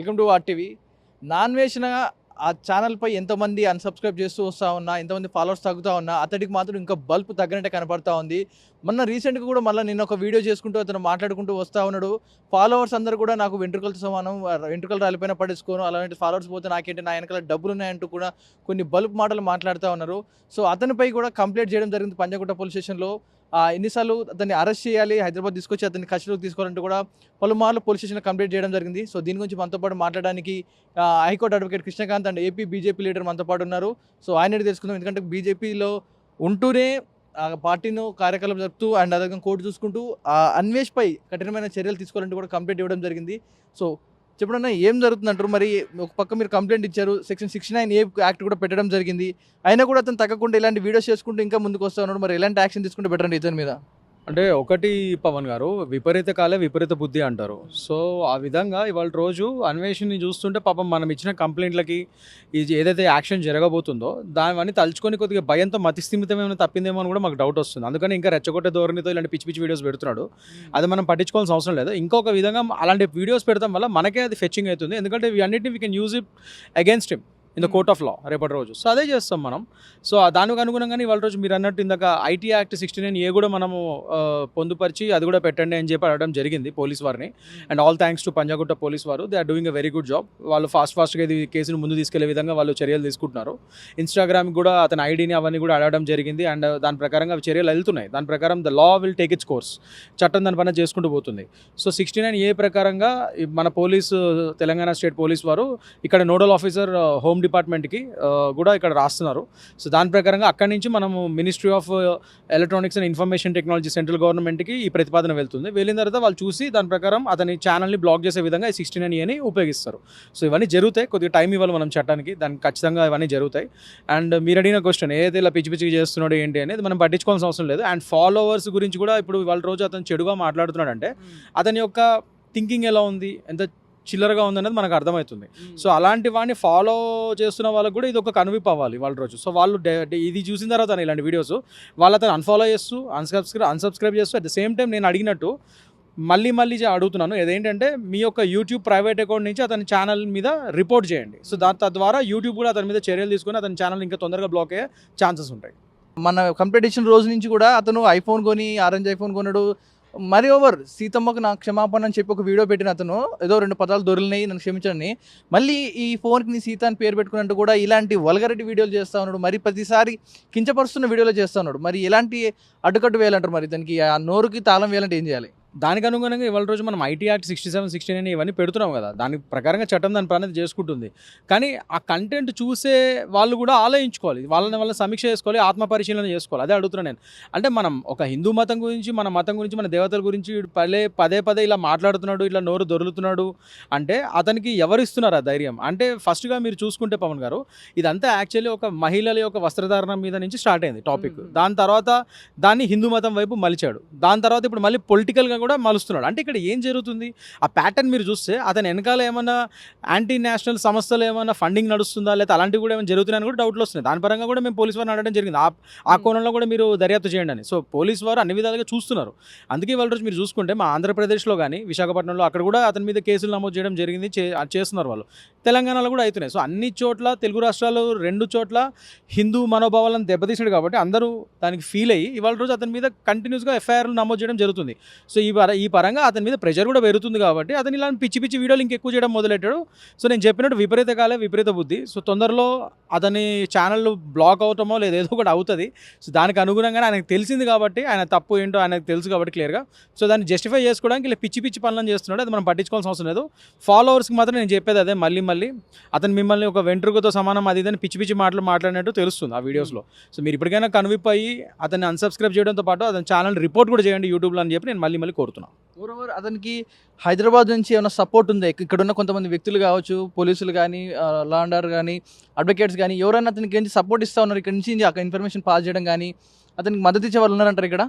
Welcome to RTV. Naa Anveshana ఆ ఛానల్పై ఎంతోమంది unsubscribe చేస్తూ వస్తూ ఉన్నా, ఎంతోమంది ఫాలోవర్స్ తగ్గుతూ ఉన్నా, అతడికి మాత్రం ఇంకా బల్బ్ తగ్గినట్టే కనపడతా ఉంది. మొన్న రీసెంట్గా కూడా మళ్ళీ నిన్న ఒక వీడియో చేసుకుంటూ అతను మాట్లాడుకుంటూ వస్తూ ఉన్నాడు. ఫాలోవర్స్ అందరూ కూడా నాకు వెంట్రుకలతో సమానం, వెంట్రుకలు రాలిపోయినా పడేసుకోను, అలాంటి ఫాలోవర్స్ పోతే నాకేంటి, నా వెనకాల డబ్బులు ఉన్నాయంటూ కూడా కొన్ని బల్బ్ మాటలు మాట్లాడుతూ ఉన్నారు. సో అతనిపై కూడా కంప్లైంట్ చేయడం జరిగింది పంజాగుట్ట పోలీస్ స్టేషన్లో. ఎన్నిసార్లు అతన్ని అరెస్ట్ చేయాలి, హైదరాబాద్ తీసుకొచ్చి అతన్ని కస్టడీలోకి తీసుకోవాలంటూ కూడా పలుమార్లు పోలీస్ స్టేషన్లో కంప్లైంట్ చేయడం జరిగింది. సో దీని గురించి మనతో పాటు మాట్లాడడానికి high court advocate Krishnakanth and AP BJP leader మనతో పాటు ఉన్నారు. సో ఆయన తెలుసుకుందాం. ఎందుకంటే బీజేపీలో ఉంటూనే పార్టీను కార్యకలాపాలు జరుపుతూ అండ్ అదే కోర్టు చూసుకుంటూ అన్వేష్పై కఠినమైన చర్యలు తీసుకోవాలంటూ కూడా కంప్లైంట్ ఇవ్వడం జరిగింది. సో చెప్పడన్నా ఏం జరుగుతుందంటారు? మరి ఒక పక్క మీరు కంప్లైంట్ ఇచ్చారు, సెక్షన్ 69A యాక్ట్ కూడా పెట్టడం జరిగింది. అయినా కూడా అతను తగ్గకుండా ఇలాంటి వీడియోస్ చేసుకుంటూ ఇంకా ముందుకు వస్తూ ఉన్నాడు. మరి ఎలాంటి యాక్షన్ తీసుకుంటే బెటర్ అండి ఇతని మీద? అంటే ఒకటి పవన్ గారు, విపరీత కాలే విపరీత బుద్ధి అంటారు. సో ఆ విధంగా ఇవాళ రోజు అన్వేషణని చూస్తుంటే పాపం మనం ఇచ్చిన కంప్లైంట్లకి ఇది ఏదైతే యాక్షన్ జరగబోతుందో దానివన్నీ తలుచుకొని కొద్దిగా భయంతో మతిస్థిమితం ఏమైనా తప్పిందేమో అని కూడా మాకు డౌట్ వస్తుంది. అందుకని ఇంకా రెచ్చగొట్టే ధోరణితో ఇలాంటి పిచ్చి పిచ్చి వీడియోస్ పెడుతున్నాడు. అది మనం పట్టించుకోవాల్సిన అవసరం లేదు. ఇంకొక విధంగా అలాంటి వీడియోస్ పెడతాం వల్ల మనకే అది ఫెచ్చింగ్ అవుతుంది. ఎందుకంటే అన్నిటిని we can use it against him in the court of లా రేపటి రోజు. సో అదే చేస్తాం మనం. సో దానికి అనుగుణంగానే ఇవాళ రోజు మీరు అన్నట్టు ఇందాక ఐటీ యాక్ట్ 69A కూడా మనము పొందుపరిచి అది కూడా పెట్టండి అని చెప్పి అడగడం జరిగింది పోలీస్ వారిని. And all thanks to Panjagutta police వారు. They are doing a very good job. వాళ్ళు ఫాస్ట్గా ఇది కేసును ముందు తీసుకెళ్లే విధంగా వాళ్ళు చర్యలు తీసుకుంటున్నారు. ఇన్స్టాగ్రామ్కి కూడా అతని ఐడీని అవన్నీ కూడా అడగడం జరిగింది. అండ్ దాని ప్రకారంగా అవి చర్యలు వెళ్తున్నాయి. దాని ప్రకారం the law will take its course. చట్టం దాని పైన చేసుకుంటూ పోతుంది. సో 69A ప్రకారంగా మన పోలీసు తెలంగాణ స్టేట్ పోలీస్ వారు ఇక్కడ నోడల్ ఆఫీసర్ హోమ్ డిపార్ట్మెంట్కి కూడా ఇక్కడ రాస్తున్నారు. సో దాని ప్రకారంగా అక్కడి నుంచి మనము ministry of electronics and information technology central గవర్నమెంట్కి ఈ ప్రతిపాదన వెళ్తుంది. వెళ్ళిన తర్వాత వాళ్ళు చూసి దాని ప్రకారం అతని ఛానల్ని బ్లాక్ చేసే విధంగా ఈ 69A ఉపయోగిస్తారు. సో ఇవన్నీ జరుగుతాయి. కొద్దిగా టైం ఇవ్వాలి మనం చట్టానికి, దానికి ఖచ్చితంగా ఇవన్నీ జరుగుతాయి. అండ్ మీరు అడిగిన క్వశ్చన్ ఏదైతే ఇలా పిచ్చి పిచ్చిగా చేస్తున్నాడు ఏంటి అనేది మనం పట్టించుకోవాల్సిన అవసరం లేదు. అండ్ ఫాలోవర్స్ గురించి కూడా ఇప్పుడు వాళ్ళ రోజు అతను చెడుగా మాట్లాడుతున్నాడంటే అతని యొక్క థింకింగ్ ఎలా ఉంది, ఎంత చిల్లరగా ఉందనేది మనకు అర్థమవుతుంది. సో అలాంటి వాడిని ఫాలో చేస్తున్న వాళ్ళకి కూడా ఇది ఒక కనువిప్పు అవ్వాలి వాళ్ళ రోజు. సో వాళ్ళు ఇది చూసిన తర్వాత ఇలాంటి వీడియోస్ వాళ్ళు అతను అన్ఫాలో చేస్తూ అన్సబ్స్క్రైబ్ చేస్తూ అట్ ద సేమ్ టైం నేను అడిగినట్టు మళ్ళీ అడుగుతున్నాను, ఏదేంటంటే మీ యొక్క యూట్యూబ్ ప్రైవేట్ అకౌంట్ నుంచి అతని ఛానల్ మీద రిపోర్ట్ చేయండి. సో తద్వారా యూట్యూబ్ కూడా అతని మీద చర్యలు తీసుకొని అతని ఛానల్ ఇంకా తొందరగా బ్లాక్ అయ్యే ఛాన్సెస్ ఉంటాయి. మన కంపిటీషన్ రోజు నుంచి కూడా అతను ఐఫోన్ కొని, ఆరెంజ్ ఐఫోన్ కొన్నాడు. మరి ఓవర్ సీతమ్మకు నాకు క్షమాపణ అని చెప్పి ఒక వీడియో పెట్టిన అతను ఏదో 2 పదాలు దొరికినాయి నన్ను క్షమించండి, మళ్ళీ ఈ ఫోన్కి నీ సీత అని పేరు పెట్టుకున్నట్టు కూడా ఇలాంటి వల్గరిటీ వీడియోలు చేస్తూ ఉన్నాడు. మరి ప్రతిసారి కించపరుస్తున్న వీడియోలు చేస్తూ ఉన్నాడు. మరి ఎలాంటి అడ్డుకట్టు వేయాలంటారు? మరి దానికి ఆ నోరుకి తాళం వేయాలంటే ఏం చేయాలి? దానికి అనుగుణంగా ఇవాళ రోజు మనం ఐటీ యాక్ట్ 67, 69 ఇవన్నీ పెడుతున్నాం కదా. దాని ప్రకారంగా చట్టం దాని పని చేసుకుంటుంది. కానీ ఆ కంటెంట్ చూసే వాళ్ళు కూడా ఆలోచించుకోవాలి, వాళ్ళని సమీక్ష చేసుకోవాలి, ఆత్మ పరిశీలన చేసుకోవాలి. అదే అడుగుతున్నాను నేను. అంటే మనం ఒక హిందూ మతం గురించి, మన మతం గురించి, మన దేవతల గురించి పదే ఇలా మాట్లాడుతున్నాడు, ఇట్లా నోరు దొరులుతున్నాడు అంటే అతనికి ఎవరు ఇస్తున్నారు ఆ ధైర్యం? అంటే ఫస్ట్గా మీరు చూసుకుంటే పవన్ గారు, ఇదంతా యాక్చువల్లీ ఒక మహిళల యొక్క వస్త్రధారణ మీద నుంచి స్టార్ట్ అయింది టాపిక్. దాని తర్వాత దాన్ని హిందూ మతం వైపు మలిచాడు. దాని తర్వాత ఇప్పుడు మళ్ళీ పొలిటికల్గా కూడా మలుస్తున్నాడు. అంటే ఇక్కడ ఏం జరుగుతుంది? ఆ ప్యాటర్న్ మీరు చూస్తే అతని వెనకాల ఏమన్నా యాంటీ నేషనల్ సంస్థలు ఏమన్నా ఫండింగ్ నడుస్తుందా, లేదా అలాంటివి కూడా ఏమైనా జరుగుతున్నాయని కూడా డౌట్లు వస్తున్నాయి. దాని పరంగా కూడా మేము పోలీసు వారిని అడగడం జరిగింది, ఆ కోణంలో కూడా మీరు దర్యాప్తు చేయండి అని. సో పోలీసు వారు అన్ని విధాలుగా చూస్తున్నారు. అందుకే వాళ్ళ రోజు మీరు చూసుకుంటే మా ఆంధ్రప్రదేశ్లో కానీ విశాఖపట్నంలో అక్కడ కూడా అతని మీద కేసులు నమోదు చేయడం జరిగింది, చేస్తున్నారు వాళ్ళు. తెలంగాణలో కూడా అవుతున్నాయి. సో అన్ని చోట్ల తెలుగు రాష్ట్రాలు 2 చోట్ల హిందూ మనోభావాలను దెబ్బతీసాడు కాబట్టి అందరూ దానికి ఫీల్ అయ్యి ఇవాళ రోజు అతని మీద కంటిన్యూస్గా ఎఫ్ఐఆర్లు నమోదు చేయడం జరుగుతుంది. సో ఈ పరంగా అతని మీద ప్రెషర్ కూడా పెరుగుతుంది కాబట్టి అతను ఇలాంటి పిచ్చి వీడియోలు ఇంకెక్కువ చేయడం మొదలెట్టాడు. సో నేను చెప్పినట్టు విపరీత కాలే విపరీత బుద్ధి. సో తొందరలో అతని ఛానల్ బ్లాక్ అవటమో లేదా ఏదో ఒకటి అవుతుంది. సో దానికి అనుగుణంగానే ఆయనకు తెలిసింది కాబట్టి, ఆయన తప్పు ఏంటో ఆయనకు తెలుసు కాబట్టి క్లియర్గా, సో దాన్ని జస్టిఫై చేసుకోవడానికి ఇలా పిచ్చి పనులను చేస్తున్నాడు. అది మనం పట్టించుకోవాల్సిన అవసరం లేదు. ఫాలోవర్స్కి మాత్రం నేను చెప్పేది అదే, మళ్ళీ అతను మిమ్మల్ని ఒక వెంట్రుకతో సమానం అది ఇదని పిచ్చి మాటలు మాట్లాడినట్టు తెలుస్తుంది ఆ వీడియోస్లో. సో మీరు ఇప్పటికైనా కన్విప్ అయ్యి అతన్ని అన్సబ్స్క్రైబ్ చేయడంతో పాటు అతని ఛానల్ రిపోర్ట్ కూడా చేయండి యూట్యూబ్లో అని చెప్పి నేను మళ్ళీ కోరుతున్నాను. ఓవర్ అతనికి హైదరాబాద్ నుంచి ఏమైనా సపోర్ట్ ఉంది? ఇక్కడ ఉన్న కొంతమంది వ్యక్తులు కావచ్చు, పోలీసులు కానీ, లా అండ్ ఆర్డర్ కానీ, అడ్వకేట్స్ కానీ, ఎవరైనా అతనికి నుంచి సపోర్ట్ ఇస్తూ ఉన్నారు? ఇక్కడ నుంచి అక్కడ ఇన్ఫర్మేషన్ పాస్ చేయడం కానీ, అతనికి మద్దతు ఇచ్చే వాళ్ళు ఉన్నారంటారు ఇక్కడ?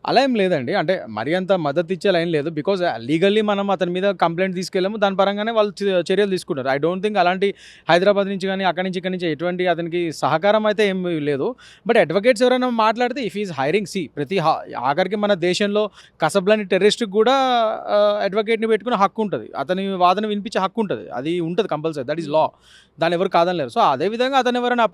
అలా ఏం లేదండి. అంటే మరీ అంత మద్దతు ఇచ్చేలా ఏం లేదు. బికాజ్ లీగల్లీ మనం అతని మీద కంప్లెయింట్ తీసుకెళ్ళాము. దాని పరంగానే వాళ్ళు చర్యలు తీసుకుంటారు. ఐ డోంట్ థింక్ అలాంటి హైదరాబాద్ నుంచి గానీ, అక్కడి నుంచి, ఇక్కడి నుంచి ఎటువంటి అతనికి సహకారం అయితే ఏం లేదు. బట్ అడ్వకేట్స్ ఎవరైనా మాట్లాడితే ఇఫ్ ఈజ్ హైరింగ్ ప్రతి ఆఖరికి మన దేశంలో కసబ్లాని టెర్రరిస్ట్‌కి కూడా అడ్వకేట్‌ని పెట్టుకునే హక్కు ఉంటది. అతని వాదన వినిపించే హక్కు ఉంటది. అది ఉంటది కంపల్సరీ. That is law. దాన్ని ఎవరు కాదనలేరు. సో అదే విధంగా అతను ఎవరైనా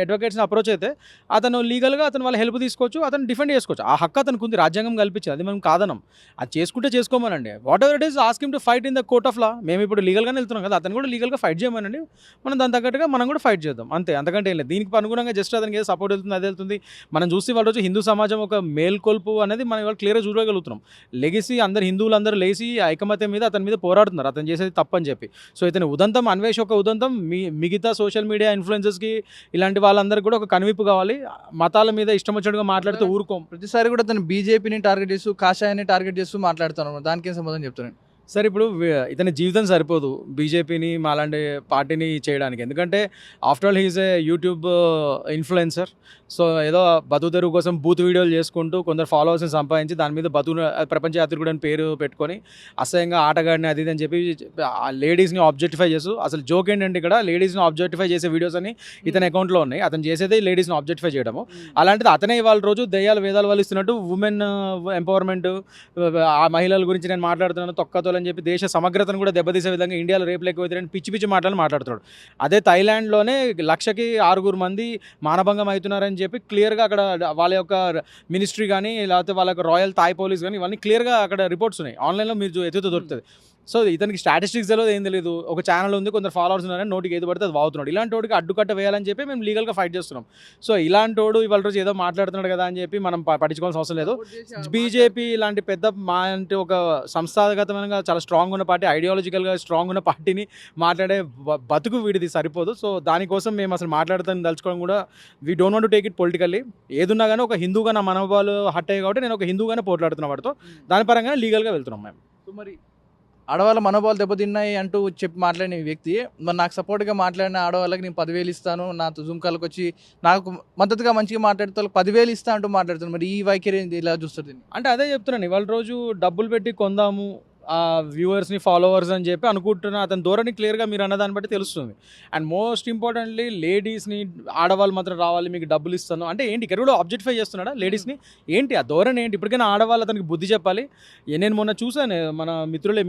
అడ్వకేట్స్‌ని అప్రోచ్ అయితే అతను లీగల్‌గా అతను వాళ్ళ హెల్ప్ తీసుకోవచ్చు. అతను డిఫెండ్ చేసుకోవచ్చు. ఆ హక్కు అతనికి ఉంది. రాజ్యాంగం కల్పించింది. అది మనం కాదనం. అది చేసుకుంటే చేసుకోమనండి. Whatever it is ask him to fight in the court of law. మేము ఇప్పుడు లీగల్‌గానే వెళ్తున్నాం కదా! అతను కూడా లీగల్‌గా ఫైట్ చేయమనండి. మనం దానికి తగ్గట్టుగా మనం కూడా ఫైట్ చేద్దాం. అంతే. అంతకంటే ఏం లేదు. దీనికి అనుగుణంగా జస్ట్ అతనికి ఏదో సపోర్ట్ వెళ్తుంది, అది వెళ్తుంది. మనం చూస్తే ఇవాళ రోజు హిందూ సమాజం ఒక మేల్కొల్పు అనేది మనం ఇవాళ క్లియర్‌గా చూడగలుగుతున్నాం. లెగిసి అందరు హిందువులందరూ లేసి ఐకమత్యం మీద అతని మీద పోరాడుతున్నారు. అతను చేసేది తప్పని చెప్పి. సో ఇతని ఉదంతం, అన్వేష్ ఒక ఉదంతం మిగతా సోషల్ మీడియా ఇన్ఫ్లుయెన్సర్స్‌కి ఇలాంటి వాళ్ళందరికీ కూడా ఒక కనువిప్పు కావాలి. మతాల మీద ఇష్టం వచ్చినట్టుగా మాట్లాడితే ఊరుకోం. ప్రతిసారి కూడా తను బీజేపీని టార్గెట్ చేస్తూ, కాషాయాన్ని టార్గెట్ చేస్తూ మాట్లాడుతున్నారు. దానికేం సమాధానం చెప్తున్నాను? సరే ఇప్పుడు ఇతని జీవితం సరిపోదు బీజేపీని మాలాంటి పార్టీని చేయడానికి. ఎందుకంటే ఆఫ్టర్ ఆల్ హీఈస్ ఏ యూట్యూబ్ ఇన్ఫ్లుయెన్సర్. సో ఏదో బతుకు తెరువు కోసం బూత్ వీడియోలు చేసుకుంటూ కొందరు ఫాలోవర్స్ని సంపాదించి దాని మీద ప్రపంచ యాత్రికుడు అని పేరు పెట్టుకొని అసహ్యంగా ఆటగాడిని అది ఇది అని చెప్పి ఆ లేడీస్ని ఆబ్జెక్టిఫై చేస్తూ, అసలు జోక్ ఏంటంటే ఇక్కడ లేడీస్ని ఆబ్జెక్టిఫై చేసే వీడియోస్ అని ఇతని అకౌంట్లో ఉన్నాయి. అతను చేసేది లేడీస్ని ఆబ్జెక్టిఫై చేయడము. అలాంటిది అతనే ఇవాళ రోజు దయ్యాలు వేదాలు వాళ్ళు ఇస్తున్నట్టు ఉమెన్ ఎంపవర్మెంట్, ఆ మహిళల గురించి నేను మాట్లాడుతున్నాను తొక్కతో అని చెప్పి దేశ సమగ్రతను కూడా దెబ్బతీసే విధంగా ఇండియాలో రేపు లేకపోతే పిచ్చి పిచ్చి మాట్లాడుతున్నాడు. అదే థాయిలాండ్లోనే 1,00,000కి 6 మంది మానభంగం అవుతున్నారని చెప్పి క్లియర్గా అక్కడ వాళ్ళ యొక్క మినిస్ట్రీ కానీ లేకపోతే వాళ్ళ యొక్క రాయల్ థాయ్ పోలీస్ కానీ ఇవన్నీ క్లియర్గా అక్కడ రిపోర్ట్స్ ఉన్నాయి. ఆన్లైన్లో మీరు ఎత్తుతో దొరుకుతుంది. సో ఇతనికి స్టాటిస్టిక్స్ తెలియదు, ఏం తెలియదు. ఒక ఛానల్ ఉంది, కొందరు ఫాలోవర్స్ ఉన్నారని నోటికి ఏది పడితే అది వాగుతున్నాడు. ఇలాంటి వాడికి అడ్డుకట్ట వేయాలని చెప్పి మేము లీగల్గా ఫైట్ చేస్తున్నాం. సో ఇలాంటి వాడు ఇవాళ రోజు ఏదో మాట్లాడుతున్నాడు కదా అని చెప్పి మనం పట్టించుకోవాల్సిన అవసరం లేదు. బీజేపీ ఇలాంటి పెద్ద మా అంటే ఒక సంస్థాగతమైన చాలా స్ట్రాంగ్ ఉన్న పార్టీ, ఐడియాలజికల్గా స్ట్రాంగ్ ఉన్న పార్టీని మాట్లాడే బతుకు వీడిది సరిపోదు. సో దానికోసం మేము అసలు మాట్లాడుతాను దలుచుకోవడం కూడా we don't want to take it politically. ఏదున్నా కానీ ఒక హిందూగా నా మనోభావాలు హట్ అయ్యాయి కాబట్టి నేను ఒక హిందూగానే పోట్లాడుతున్నా వాడితో. దాని పరంగానే లీగల్గా వెళ్తున్నాం మేము. సో మరి ఆడవాళ్ళ మనోభావాలు దెబ్బతిన్నాయి అంటూ చెప్పి మాట్లాడిన వ్యక్తి మరి నాకు సపోర్ట్గా మాట్లాడిన ఆడవాళ్ళకి నేను 10,000 ఇస్తాను, నా జూమ్ కాల్కి వచ్చి నాకు మద్దతుగా మంచిగా మాట్లాడితే వాళ్ళకి 10,000 ఇస్తా అంటూ మాట్లాడుతాను. మరి ఈ వైఖరి ఇలా చూస్తుంది అంటే అదే చెప్తున్నాను. ఇవాళ రోజు డబ్బులు పెట్టి కొందాము వ్యూవర్స్ని ఫాలోవర్స్ అని చెప్పి అనుకుంటున్న అతని ధోరణి క్లియర్గా మీరు అన్నదాన్ని బట్టి తెలుస్తుంది. అండ్ మోస్ట్ ఇంపార్టెంట్లీ లేడీస్ని ఆడవాళ్ళు మాత్రం రావాలి మీకు డబ్బులు ఇస్తాను అంటే ఏంటి? ఇక్కడ కూడా ఆబ్జెక్టిఫై చేస్తున్నాడా లేడీస్ని? ఏంటి ఆ ధోరణి ఏంటి? ఇప్పటికైనా ఆడవాళ్ళు అతనికి బుద్ధి చెప్పాలి. నేను మొన్న చూసాను, మన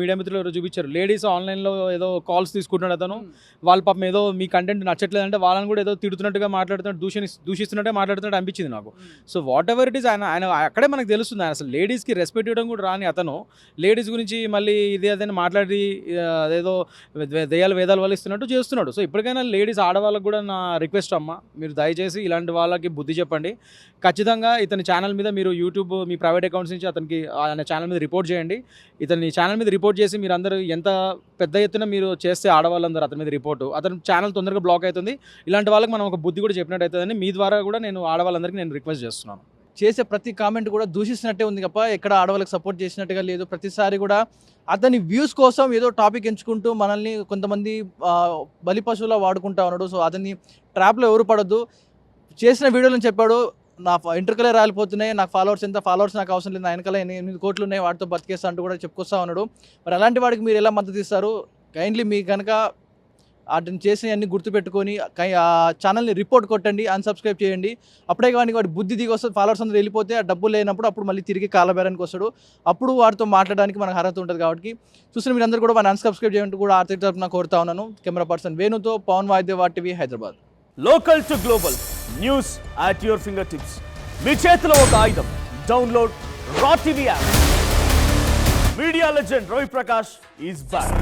మీడియా మిత్రులు ఎవరో చూపించారు. లేడీస్ ఆన్లైన్లో ఏదో కాల్స్ తీసుకుంటున్నాడు అతను. వాళ్ళ పాపం ఏదో మీ కంటెంట్ నచ్చట్లేదంటే వాళ్ళని కూడా ఏదో తిడుతున్నట్టుగా మాట్లాడుతున్నాడు, దూషిస్తున్నట్టే మాట్లాడుతున్నట్టు అనిపించింది నాకు. So what ever it is ఆయన అక్కడే మనకు తెలుస్తుంది. ఆయన అసలు లేడీస్కి రెస్పెక్ట్ ఇవ్వడం కూడా రాని అతను లేడీస్ గురించి మళ్ళీ ఇది అదని మాట్లాడి అదేదో దయ్యాలు వేదాలు వాళ్ళు ఇస్తున్నట్టు చేస్తున్నాడు. సో ఇప్పటికైనా లేడీస్ ఆడవాళ్ళకు కూడా నా రిక్వెస్ట్ అమ్మ, మీరు దయచేసి ఇలాంటి వాళ్ళకి బుద్ధి చెప్పండి. ఖచ్చితంగా ఇతని ఛానల్ మీద మీరు యూట్యూబ్ మీ ప్రైవేట్ అకౌంట్స్ నుంచి అతనికి ఆయన ఛానల్ మీద రిపోర్ట్ చేయండి. ఇతని ఛానల్ మీద రిపోర్ట్ చేసి మీరు అందరూ ఎంత పెద్ద ఎత్తున మీరు చేస్తే ఆడవాళ్ళందరూ అతని మీద రిపోర్టు, అతని ఛానల్ తొందరగా బ్లాక్ అవుతుంది. ఇలాంటి వాళ్ళకి మనం ఒక బుద్ధి కూడా చెప్పినట్టు అవుతుందని మీ ద్వారా కూడా నేను ఆడవాళ్ళందరికీ నేను రిక్వెస్ట్ చేస్తున్నాను. చేసే ప్రతి కామెంట్ కూడా దూషిస్తున్నట్టే ఉంది తప్ప ఎక్కడ ఆడవాళ్ళకి సపోర్ట్ చేసినట్టుగా లేదు. ప్రతిసారి కూడా అతని వ్యూస్ కోసం ఏదో టాపిక్ ఎంచుకుంటూ మనల్ని కొంతమంది బలి పశువులా వాడుకుంటా ఉన్నాడు. సో అతన్ని ట్రాప్లో ఎవరు పడొద్దు. చేసిన వీడియోలను చెప్పాడు, నా ఇంటర్కలే రాలిపోతున్నాయి, నాకు ఫాలోవర్స్ నాకు అవసరం లేదు, నా వెనకాల 8 కోట్లు ఉన్నాయి, వాటితో బతికేస్తా అంటూ కూడా చెప్పుకొస్తా ఉన్నాడు. మరి అలాంటి వాడికి మీరు ఎలా మద్దతు ఇస్తారు? కైండ్లీ మీ కనుక అతను చేసినవన్నీ గుర్తుపెట్టుకొని ఆ ఛానల్ని రిపోర్ట్ కొట్టండి, అన్సబ్స్క్రైబ్ చేయండి. అప్పుడే కానీ వాడి బుద్ధి దిగి వస్తుంది. ఫాలోవర్స్ అందరూ వెళ్ళిపోతే ఆ డబ్బులు లేనప్పుడు అప్పుడు మళ్ళీ తిరిగి కాలబేరానికి వస్తాడు. అప్పుడు వాడితో మాట్లాడడానికి మనకు అర్హత ఉంటుంది. కాబట్టి చూసిన మీరందరూ కూడా వాడిని అన్సబ్స్క్రైబ్ చేయండి కూడా ఆర్థిక తరపున కోరుతా ఉన్నాను. కెమెరా పర్సన్ వేణుతో పవన్ వాయిద్య TV Hyderabad. Local to global news at your fingertips. మీ చేతిలో ఒక ఆయుధం. Download R TV app. Media legend Ravi Prakash is back.